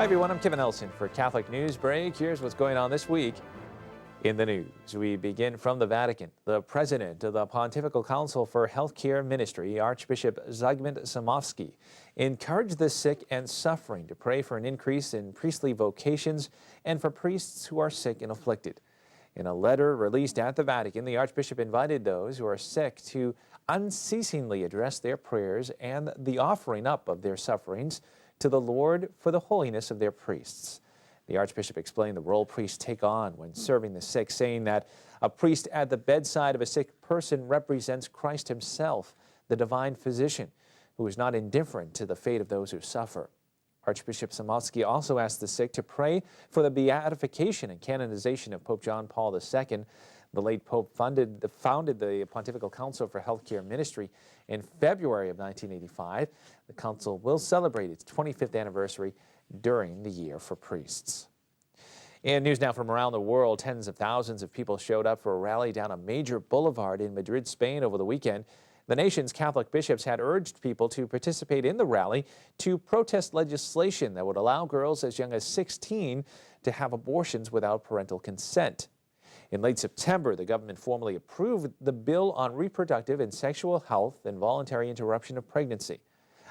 everyone, I'm Kevin Nelson for Catholic NewsBreak. Here's what's going on this week in the news. We begin from the Vatican. The president of the Pontifical Council for Healthcare Ministry, Archbishop Zygmunt Samofsky, encouraged the sick and suffering to pray for an increase in priestly vocations and for priests who are sick and afflicted. In a letter released at the Vatican, the Archbishop invited those who are sick to unceasingly address their prayers and the offering up of their sufferings to the Lord for the holiness of their priests. The Archbishop explained the role priests take on when serving the sick, saying that a priest at the bedside of a sick person represents Christ himself, the divine physician, who is not indifferent to the fate of those who suffer. Archbishop Samofsky also asked the sick to pray for the beatification and canonization of Pope John Paul II. The late Pope founded the Pontifical Council for Healthcare Ministry in February of 1985. The council will celebrate its 25th anniversary during the Year for Priests. In news now from around the world, tens of thousands of people showed up for a rally down a major boulevard in Madrid, Spain over the weekend. The nation's Catholic bishops had urged people to participate in the rally to protest legislation that would allow girls as young as 16 to have abortions without parental consent. In late September, the government formally approved the bill on reproductive and sexual health and voluntary interruption of pregnancy.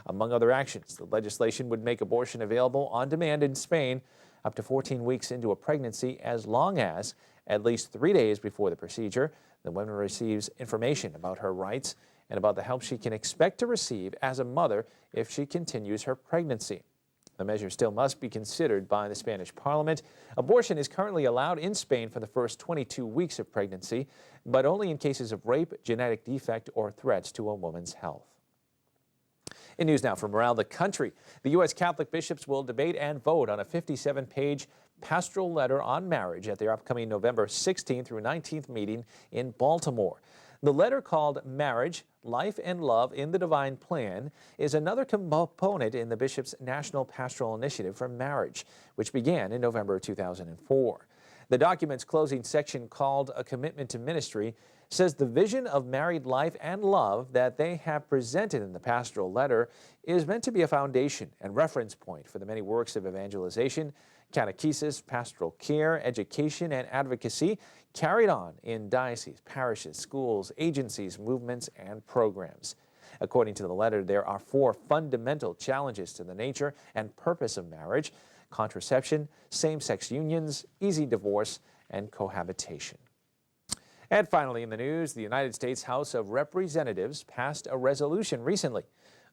Among other actions, the legislation would make abortion available on demand in Spain up to 14 weeks into a pregnancy, as long as, at least 3 days before the procedure, the woman receives information about her rights and about the help she can expect to receive as a mother if she continues her pregnancy. The measure still must be considered by the Spanish Parliament. Abortion is currently allowed in Spain for the first 22 weeks of pregnancy, but only in cases of rape, genetic defect, or threats to a woman's health. In news now from around the country, the U.S. Catholic bishops will debate and vote on a 57-page pastoral letter on marriage at their upcoming November 16th through 19th meeting in Baltimore. The letter, called Marriage, Life and Love in the Divine Plan, is another component in the bishop's National Pastoral Initiative for Marriage, which began in November 2004. The document's closing section, called A Commitment to Ministry, says the vision of married life and love that they have presented in the pastoral letter is meant to be a foundation and reference point for the many works of evangelization, catechesis, pastoral care, education, and advocacy carried on in dioceses, parishes, schools, agencies, movements, and programs. According to the letter, there are 4 fundamental challenges to the nature and purpose of marriage: contraception, same-sex unions, easy divorce, and cohabitation. And finally in the news, the United States House of Representatives passed a resolution recently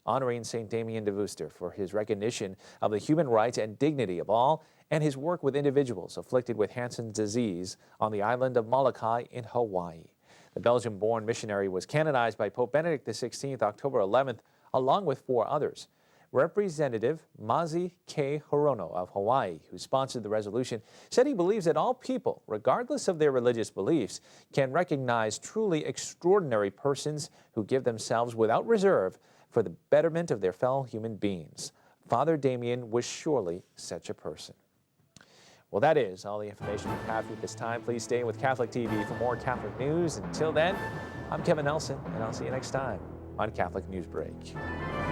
honoring St. Damien de Veuster for his recognition of the human rights and dignity of all and his work with individuals afflicted with Hansen's disease on the island of Molokai in Hawaii. The Belgium-born missionary was canonized by Pope Benedict XVI October 11th, along with 4 others. Representative Mazi K. Hirono of Hawaii, who sponsored the resolution, said he believes that all people, regardless of their religious beliefs, can recognize truly extraordinary persons who give themselves without reserve for the betterment of their fellow human beings. Father Damien was surely such a person. Well, that is all the information we have for this time. Please stay with Catholic TV for more Catholic news. Until then, I'm Kevin Nelson, and I'll see you next time on Catholic NewsBreak.